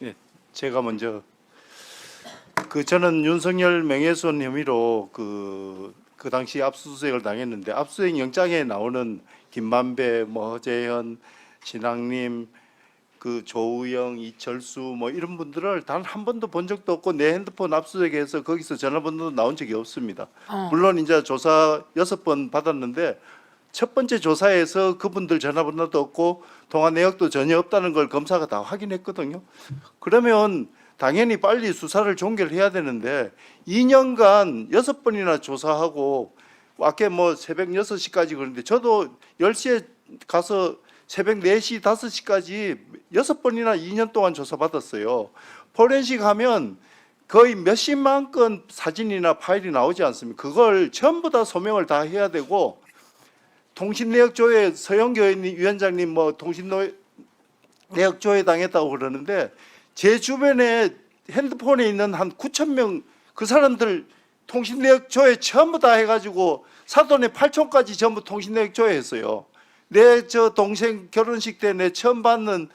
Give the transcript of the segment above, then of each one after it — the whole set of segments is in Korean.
예, 제가 먼저 저는 윤석열 명예훼손 혐의로 그 당시 압수수색을 당했는데 압수수색 영장에 나오는 김만배, 허재현, 신학님, 조우영, 이철수 이런 분들을 단 한 번도 본 적도 없고 내 핸드폰 압수수색해서 거기서 전화번호도 나온 적이 없습니다. 물론 이제 조사 6번 받았는데 첫 번째 조사에서 그분들 전화번호도 없고 통화 내역도 전혀 없다는 걸 검사가 다 확인했거든요. 그러면 당연히 빨리 수사를 종결해야 되는데 2년간 6번이나 조사하고 아까 새벽 6시까지 그러는데 저도 10시에 가서 새벽 4시, 5시까지 6번이나 2년 동안 조사받았어요. 포렌식 하면 거의 몇십만 건 사진이나 파일이 나오지 않습니까? 그걸 전부 다 소명을 다 해야 되고 통신내역 조회 서영교 위원장님 통신내역 조회 당했다고 그러는데 제 주변에 핸드폰에 있는 한 9천 명 그 사람들 통신내역 조회 전부 다 해가지고 사돈의 8촌까지 전부 통신내역 조회했어요. 내 동생 결혼식 때 내 처음 받는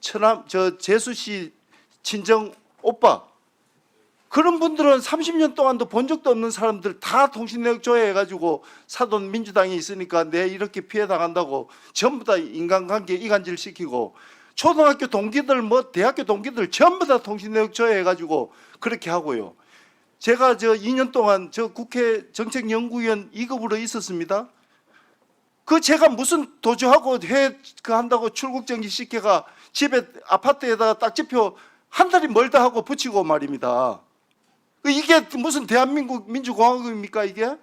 처남 재수 씨 친정 오빠 그런 분들은 30년 동안도 본 적도 없는 사람들 다 통신내역 조회해가지고 사돈 민주당이 있으니까 내 이렇게 피해 당한다고 전부 다 인간관계 이간질 시키고 초등학교 동기들 대학교 동기들 전부 다 통신내역 조회해가지고 그렇게 하고요. 제가 2년 동안 국회 정책연구위원 2급으로 있었습니다. 제가 무슨 도주하고 한다고 출국정지 시켜가 집에 아파트에다가 딱지표 한 달이 멀다 하고 붙이고 말입니다. 이게 무슨 대한민국 민주공화국입니까 이게?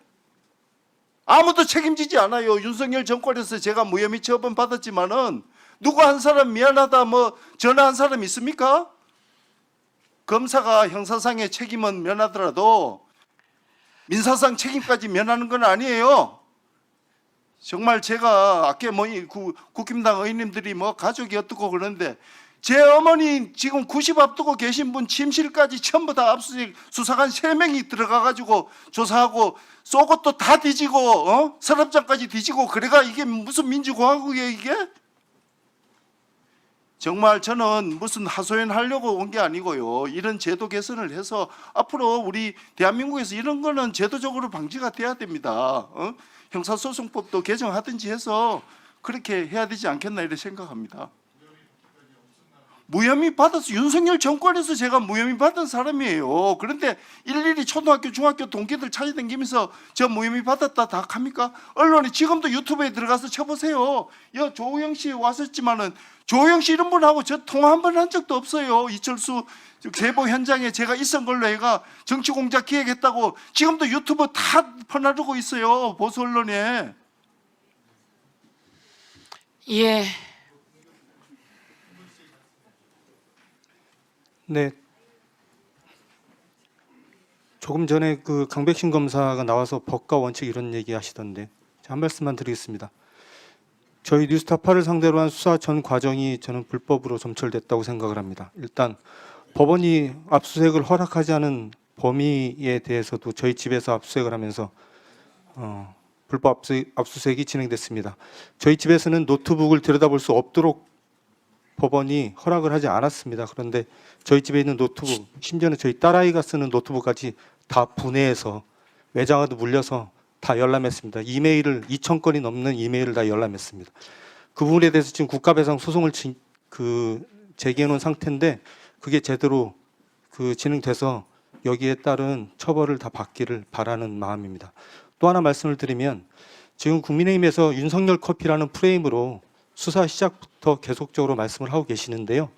아무도 책임지지 않아요. 윤석열 정권에서 제가 무혐의 처분 받았지만은 누구 한 사람 미안하다 전화 한 사람 있습니까? 검사가 형사상의 책임은 면하더라도 민사상 책임까지 면하는 건 아니에요. 정말 제가 아까 국힘당 의원님들이 가족이 어떻고 그러는데 제 어머니 지금 90 앞두고 계신 분 침실까지 전부 다 압수수색 수사관 3명이 들어가가지고 조사하고 속옷도 다 뒤지고 서랍장까지 뒤지고 그래가 이게 무슨 민주공화국이에요 이게? 정말 저는 무슨 하소연 하려고 온 게 아니고요. 이런 제도 개선을 해서 앞으로 우리 대한민국에서 이런 거는 제도적으로 방지가 돼야 됩니다. 형사소송법도 개정하든지 해서 그렇게 해야 되지 않겠나 이렇게 생각합니다. 무혐의 받아서 윤석열 정권에서 제가 무혐의 받은 사람이에요. 그런데 일일이 초등학교, 중학교 동기들 찾아다니면서 저 무혐의 받았다 다 합니까? 언론이 지금도 유튜브에 들어가서 쳐보세요. 조우영 씨 왔었지만은 조우영 씨 이런 분하고 저 통화 한 번 한 적도 없어요. 이철수 제보 현장에 제가 있은 걸로 해가 정치공작 기획했다고 지금도 유튜브 다 퍼나르고 있어요. 보수 언론에. 예. 네. 조금 전에 강백신 검사가 나와서 법과 원칙 이런 얘기 하시던데 한 말씀만 드리겠습니다. 저희 뉴스타파를 상대로 한 수사 전 과정이 저는 불법으로 점철됐다고 생각을 합니다. 일단 법원이 압수수색을 허락하지 않은 범위에 대해서도 저희 집에서 압수수색을 하면서 불법 압수수색이 진행됐습니다. 저희 집에서는 노트북을 들여다볼 수 없도록 법원이 허락을 하지 않았습니다. 그런데 저희 집에 있는 노트북, 심지어는 저희 딸아이가 쓰는 노트북까지 다 분해해서 외장하드 물려서 다 열람했습니다. 이메일을 2,000건이 넘는 이메일을 다 열람했습니다. 그 부분에 대해서 지금 국가배상 소송을 제기해 놓은 상태인데 그게 제대로 진행돼서 여기에 따른 처벌을 다 받기를 바라는 마음입니다. 또 하나 말씀을 드리면 지금 국민의힘에서 윤석열 커피라는 프레임으로 수사 시작부터 계속적으로 말씀을 하고 계시는데요.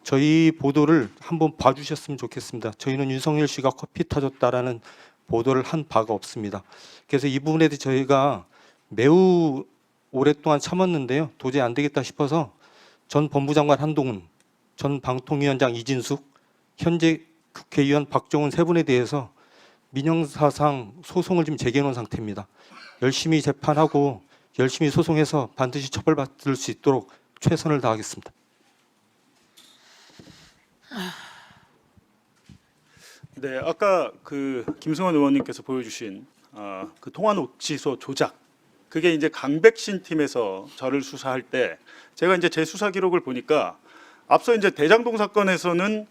저희 보도를 한번 봐주셨으면 좋겠습니다. 저희는 윤석열 씨가 커피 타줬다라는 보도를 한 바가 없습니다. 그래서 이 부분에 대해 저희가 매우 오랫동안 참았는데요. 도저히 안 되겠다 싶어서 전 법무장관 한동훈, 전 방통위원장 이진숙, 현재 국회의원 박종훈 세 분에 대해서 민형사상 소송을 지금 제기해 놓은 상태입니다. 열심히 재판하고 열심히 소송해서 반드시 처벌받을 수 있도록 최선을 다하겠습니다. 네, 아까 김승원 의원님께서 보여주신 그 통화 녹취소 조작, 그게 이제 강백신 팀에서 저를 수사할 때 제가 이제 제 수사 기록을 보니까 앞서 이제 대장동 사건에서는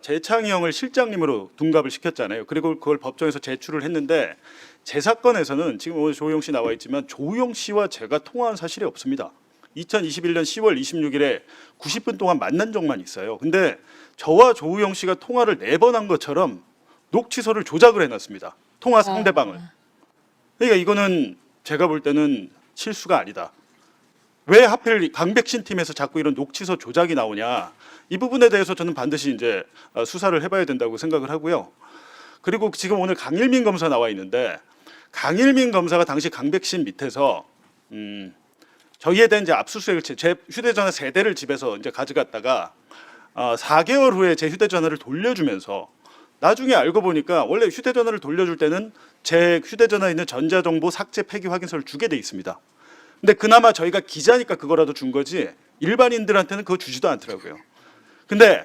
재창희 형을 실장님으로 둔갑을 시켰잖아요. 그리고 그걸 법정에서 제출을 했는데 제 사건에서는 지금 오늘 조우영 씨 나와 있지만 조우영 씨와 제가 통화한 사실이 없습니다. 2021년 10월 26일에 90분 동안 만난 적만 있어요. 근데 저와 조우영 씨가 통화를 4번 한 것처럼 녹취서를 조작을 해놨습니다. 통화 상대방을. 그러니까 이거는 제가 볼 때는 실수가 아니다. 왜 하필 강백신 팀에서 자꾸 이런 녹취서 조작이 나오냐? 이 부분에 대해서 저는 반드시 이제 수사를 해봐야 된다고 생각을 하고요. 그리고 지금 오늘 강일민 검사 나와 있는데 강일민 검사가 당시 강백신 밑에서 저희에 대한 이제 압수수색을 제 휴대전화 3대를 집에서 이제 가져갔다가 4개월 후에 제 휴대전화를 돌려주면서 나중에 알고 보니까 원래 휴대전화를 돌려줄 때는 제 휴대전화에 있는 전자정보 삭제 폐기 확인서를 주게 돼 있습니다. 근데 그나마 저희가 기자니까 그거라도 준 거지 일반인들한테는 그거 주지도 않더라고요. 근데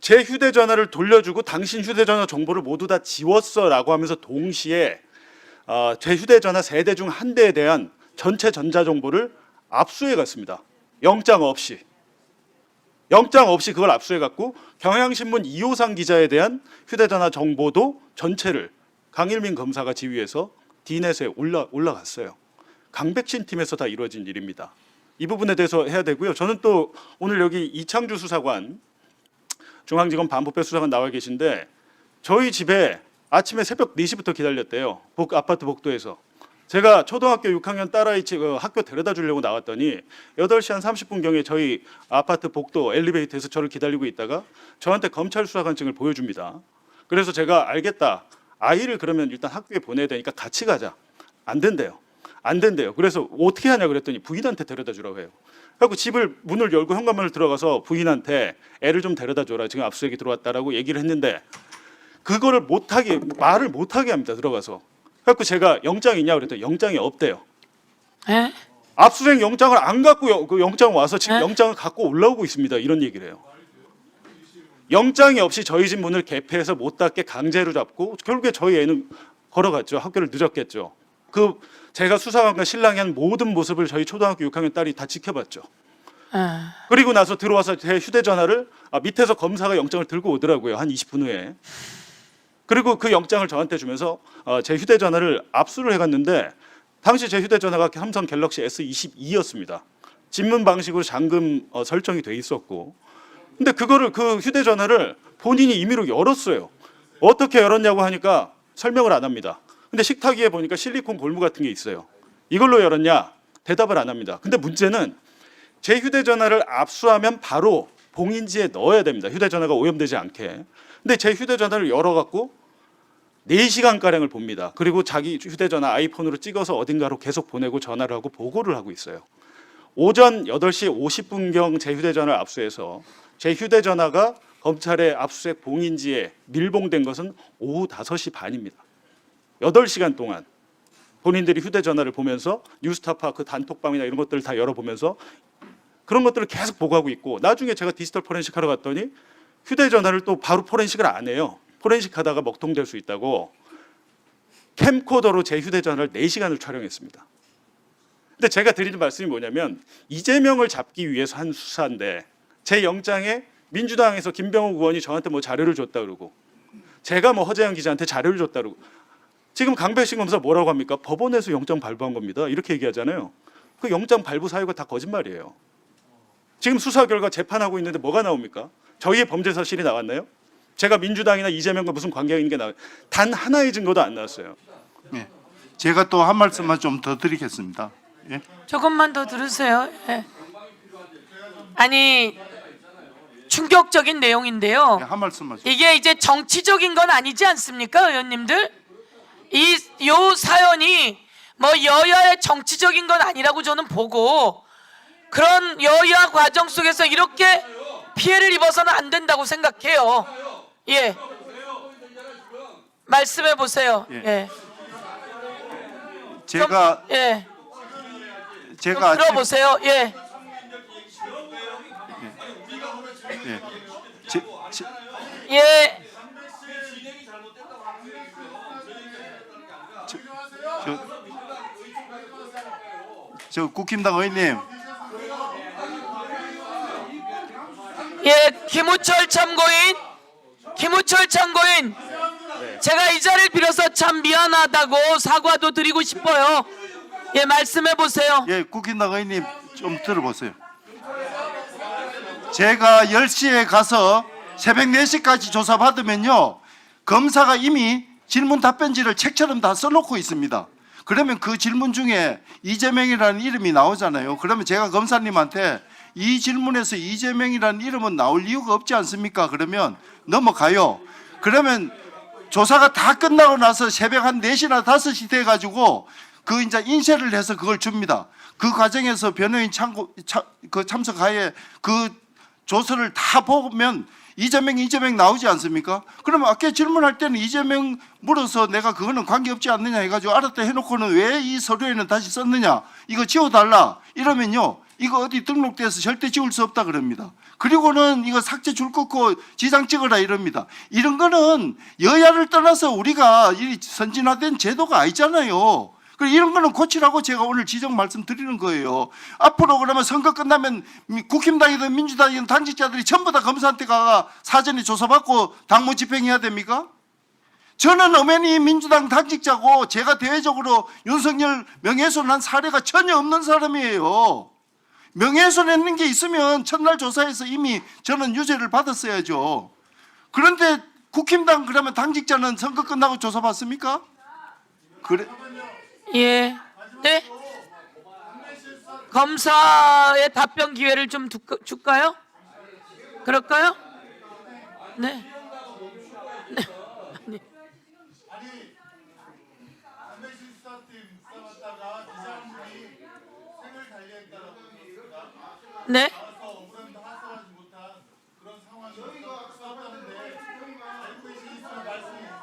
제 휴대전화를 돌려주고 당신 휴대전화 정보를 모두 다 지웠어라고 하면서 동시에 제 휴대전화 3대 중 1대에 대한 전체 전자정보를 압수해 갔습니다. 영장 없이 그걸 압수해 갖고 경향신문 이호상 기자에 대한 휴대전화 정보도 전체를 강일민 검사가 지휘해서 D넷에 올라갔어요. 강백신 팀에서 다 이루어진 일입니다. 이 부분에 대해서 해야 되고요. 저는 또 오늘 여기 이창주 수사관, 중앙지검 반부패 수사관 나와 계신데 저희 집에 아침에 새벽 4시부터 기다렸대요. 아파트 복도에서. 제가 초등학교 6학년 딸아이 학교 데려다 주려고 나왔더니 8시 한 30분경에 저희 아파트 복도 엘리베이터에서 저를 기다리고 있다가 저한테 검찰 수사관증을 보여줍니다. 그래서 제가 알겠다. 아이를 그러면 일단 학교에 보내야 되니까 같이 가자. 안 된대요. 그래서 어떻게 하냐 그랬더니 부인한테 데려다 주라고 해요. 그래서 집을 문을 열고 현관문을 들어가서 부인한테 애를 좀 데려다 줘라. 지금 압수수색이 들어왔다라고 얘기를 했는데 그거를 말을 못하게 합니다. 들어가서. 그래서 제가 영장이 있냐 그랬더니 영장이 없대요. 에? 압수수색 영장을 안 갖고 그 영장 와서 지금 영장을 갖고 올라오고 있습니다. 이런 얘기를 해요. 영장이 없이 저희 집 문을 개폐해서 못 닫게 강제로 잡고 결국에 저희 애는 걸어갔죠. 학교를 늦었겠죠. 제가 수사관과 신랑이 한 모든 모습을 저희 초등학교 6학년 딸이 다 지켜봤죠. 그리고 나서 들어와서 제 휴대전화를 밑에서 검사가 영장을 들고 오더라고요. 한 20분 후에. 그리고 그 영장을 저한테 주면서 제 휴대전화를 압수를 해갔는데 당시 제 휴대전화가 삼성 갤럭시 S22였습니다. 집문 방식으로 잠금 설정이 돼 있었고 근데 그 휴대전화를 본인이 임의로 열었어요. 어떻게 열었냐고 하니까 설명을 안 합니다. 근데 식탁 위에 보니까 실리콘 골무 같은 게 있어요. 이걸로 열었냐? 대답을 안 합니다. 근데 문제는 제 휴대전화를 압수하면 바로 봉인지에 넣어야 됩니다. 휴대전화가 오염되지 않게. 근데 제 휴대전화를 열어갖고 4시간가량을 봅니다. 그리고 자기 휴대전화 아이폰으로 찍어서 어딘가로 계속 보내고 전화를 하고 보고를 하고 있어요. 오전 8시 50분경 제 휴대전화를 압수해서 제 휴대전화가 검찰의 압수수색 봉인지에 밀봉된 것은 오후 5시 반입니다. 8시간 동안 본인들이 휴대전화를 보면서 뉴스타파 그 단톡방이나 이런 것들을 다 열어보면서 그런 것들을 계속 보고하고 있고 나중에 제가 디지털 포렌식 하러 갔더니 휴대전화를 또 바로 포렌식을 안 해요. 포렌식 하다가 먹통될 수 있다고 캠코더로 제 휴대전화를 4시간을 촬영했습니다. 근데 제가 드리는 말씀이 뭐냐면 이재명을 잡기 위해서 한 수사인데 제 영장에 민주당에서 김병욱 의원이 저한테 뭐 자료를 줬다 그러고 제가 뭐 허재영 기자한테 자료를 줬다 그러고 지금 강백신 검사 뭐라고 합니까? 법원에서 영장 발부한 겁니다. 이렇게 얘기하잖아요. 그 영장 발부 사유가 다 거짓말이에요. 지금 수사 결과 재판하고 있는데 뭐가 나옵니까? 저희의 범죄 사실이 나왔나요? 제가 민주당이나 이재명과 무슨 관계가 있는 게 나와요? 단 하나의 증거도 안 나왔어요. 예. 제가 또 한 말씀만 좀 더 드리겠습니다. 예. 조금만 더 들으세요. 예. 아니 충격적인 내용인데요. 예, 한 말씀만 좀. 이게 이제 정치적인 건 아니지 않습니까, 의원님들? 요 사연이 뭐 여야의 정치적인 건 아니라고 저는 보고 그런 여야 과정 속에서 이렇게 피해를 입어서는 안 된다고 생각해요. 예. 말씀해 보세요. 예. 예. 제가 예. 좀 제가 들어보세요. 예. 예. 예. 저 국힘당 의원님 예, 김우철 참고인, 제가 이 자리를 빌어서 참 미안하다고 사과도 드리고 싶어요. 예, 말씀해 보세요. 예, 국힘당 의원님 좀 들어보세요. 제가 10시에 가서 새벽 4시까지 조사받으면요, 검사가 이미 질문 답변지를 책처럼 다 써놓고 있습니다. 그러면 그 질문 중에 이재명이라는 이름이 나오잖아요. 그러면 제가 검사님한테 이 질문에서 이재명이라는 이름은 나올 이유가 없지 않습니까? 그러면 넘어가요. 그러면 조사가 다 끝나고 나서 새벽 한 4시나 5시 돼가지고 그 이제 인쇄를 해서 그걸 줍니다. 그 과정에서 변호인 참석하에 그 조서를 다 보면 이재명 나오지 않습니까? 그러면 아까 질문할 때는 이재명 물어서 내가 그거는 관계없지 않느냐 해가지고 알았다 해놓고는 왜 이 서류에는 다시 썼느냐, 이거 지워달라 이러면요, 이거 어디 등록돼서 절대 지울 수 없다 그럽니다. 그리고는 이거 삭제 줄 긋고 지장 찍어라 이럽니다. 이런 거는 여야를 떠나서 우리가 이 선진화된 제도가 아니잖아요. 이런 거는 고치라고 제가 오늘 지적 말씀드리는 거예요. 앞으로 그러면 선거 끝나면 국힘당이든 민주당이든 당직자들이 전부 다 검사한테 가 사전에 조사받고 당무 집행해야 됩니까? 저는 엄연히 민주당 당직자고 제가 대외적으로 윤석열 명예훼손한 사례가 전혀 없는 사람이에요. 명예훼손했는 게 있으면 첫날 조사에서 이미 저는 유죄를 받았어야죠. 그런데 국힘당 그러면 당직자는 선거 끝나고 조사받습니까? 그래? 예, 네. 검사의 답변 기회를 좀 줄까요? 그럴까요? 네. 네. 네.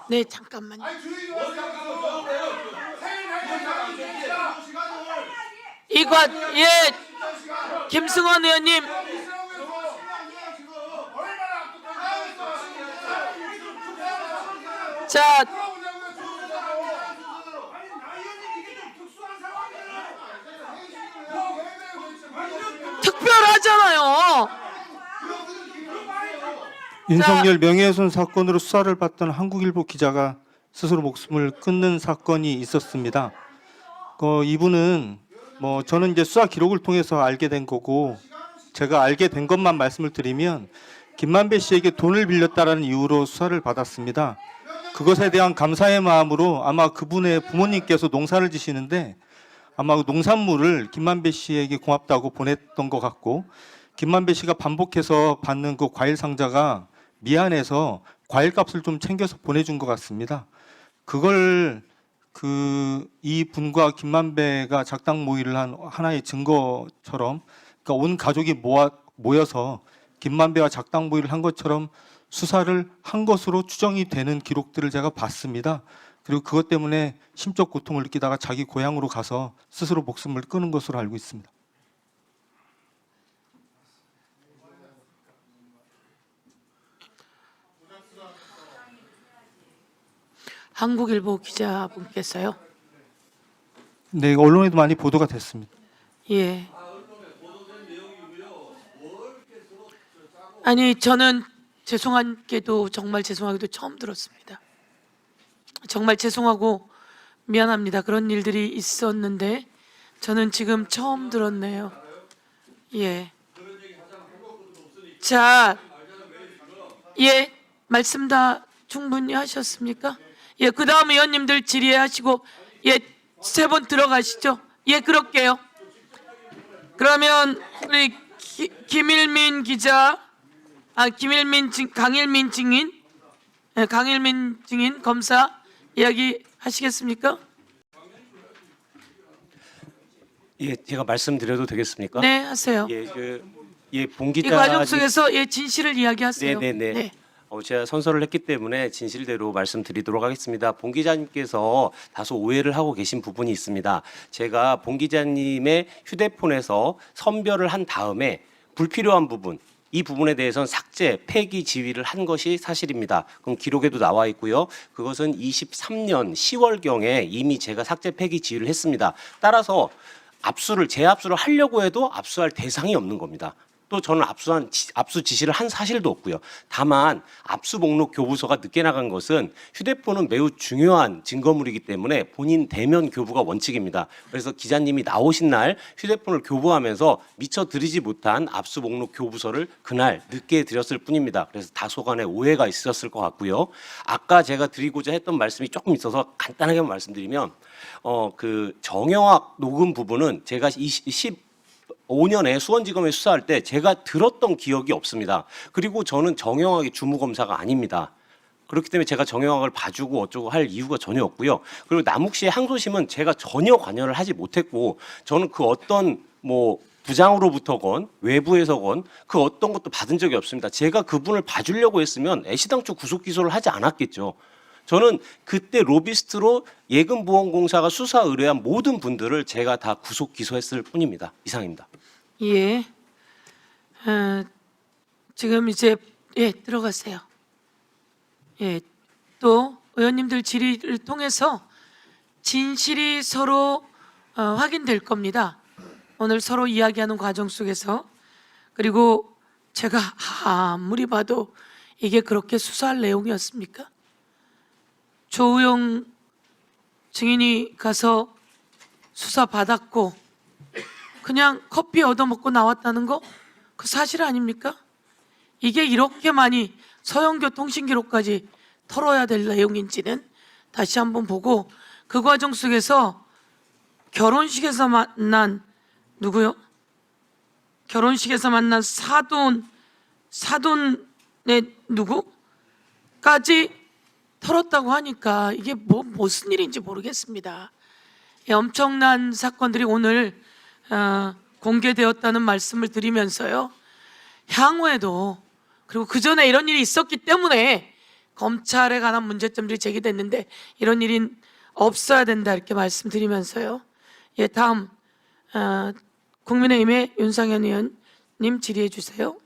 네, 잠깐만요. 예, 김승원 의원님. 자, 특별하잖아요. 윤석열 명예훼손 사건으로 수사를 받던 한국일보 기자가 스스로 목숨을 끊는 사건이 있었습니다. 이분은 저는 이제 수사 기록을 통해서 알게 된 거고, 제가 알게 된 것만 말씀을 드리면 김만배 씨에게 돈을 빌렸다라는 이유로 수사를 받았습니다. 그것에 대한 감사의 마음으로 아마 그분의 부모님께서 농사를 지시는데 아마 농산물을 김만배 씨에게 고맙다고 보냈던 것 같고, 김만배 씨가 반복해서 받는 그 과일 상자가 미안해서 과일값을 좀 챙겨서 보내준 것 같습니다. 그걸 이 분과 김만배가 작당 모의를 한 하나의 증거처럼, 그러니까 온 가족이 모여서 김만배와 작당 모의를 한 것처럼 수사를 한 것으로 추정이 되는 기록들을 제가 봤습니다. 그리고 그것 때문에 심적 고통을 느끼다가 자기 고향으로 가서 스스로 목숨을 끊은 것으로 알고 있습니다. 한국일보 기자분께서요. 네, 언론에도 많이 보도가 됐습니다. 예. 아니, 저는 정말 죄송하게도 처음 들었습니다. 정말 죄송하고 미안합니다. 그런 일들이 있었는데 저는 지금 처음 들었네요. 예. 자, 예, 말씀 다 충분히 하셨습니까? 예, 그 다음 의원님들 질의하시고, 예, 3분 들어가시죠. 예, 그럴게요. 그러면 우리 김일민 기자, 강일민 증인, 예, 강일민 증인 검사 이야기 하시겠습니까? 예, 제가 말씀드려도 되겠습니까? 네, 하세요. 봉 이 기자 과정 속에서 진실을 이야기하세요. 네. 제가 선서를 했기 때문에 진실대로 말씀드리도록 하겠습니다. 봉 기자님께서 다소 오해를 하고 계신 부분이 있습니다. 제가 봉 기자님의 휴대폰에서 선별을 한 다음에 불필요한 부분, 이 부분에 대해서는 삭제, 폐기 지휘를 한 것이 사실입니다. 그럼 기록에도 나와 있고요. 그것은 23년 10월경에 이미 제가 삭제, 폐기 지휘를 했습니다. 따라서 재압수를 하려고 해도 압수할 대상이 없는 겁니다. 또 저는 압수 지시를 한 사실도 없고요. 다만 압수 목록 교부서가 늦게 나간 것은 휴대폰은 매우 중요한 증거물이기 때문에 본인 대면 교부가 원칙입니다. 그래서 기자님이 나오신 날 휴대폰을 교부하면서 미처 드리지 못한 압수 목록 교부서를 그날 늦게 드렸을 뿐입니다. 그래서 다소간의 오해가 있었을 것 같고요. 아까 제가 드리고자 했던 말씀이 조금 있어서 간단하게 말씀드리면 그 정영학 녹음 부분은 제가 15년에 수원지검에 수사할 때 제가 들었던 기억이 없습니다. 그리고 저는 정영학의 주무검사가 아닙니다. 그렇기 때문에 제가 정영학을 봐주고 어쩌고 할 이유가 전혀 없고요. 그리고 남욱 씨의 항소심은 제가 전혀 관여를 하지 못했고 저는 그 어떤 뭐 부장으로부터건 외부에서건 그 어떤 것도 받은 적이 없습니다. 제가 그분을 봐주려고 했으면 애시당초 구속 기소를 하지 않았겠죠. 저는 그때 로비스트로 예금보험공사가 수사 의뢰한 모든 분들을 제가 다 구속 기소했을 뿐입니다. 이상입니다. 예. 지금 이제 들어가세요. 예. 또 의원님들 질의를 통해서 진실이 서로 확인될 겁니다. 오늘 서로 이야기하는 과정 속에서. 그리고 제가 아무리 봐도 이게 그렇게 수사할 내용이었습니까? 조우영 증인이 가서 수사 받았고 그냥 커피 얻어먹고 나왔다는 거 그 사실 아닙니까? 이게 이렇게 많이 서영교통신기록까지 털어야 될 내용인지는 다시 한번 보고 그 과정 속에서 결혼식에서 만난 누구요? 결혼식에서 만난 사돈의 누구까지 털었다고 하니까 이게 무슨 일인지 모르겠습니다. 엄청난 사건들이 오늘 공개되었다는 말씀을 드리면서요. 향후에도 그리고 그 전에 이런 일이 있었기 때문에 검찰에 관한 문제점들이 제기됐는데 이런 일이 없어야 된다 이렇게 말씀드리면서요. 다음 국민의힘의 윤상현 의원님 질의해 주세요.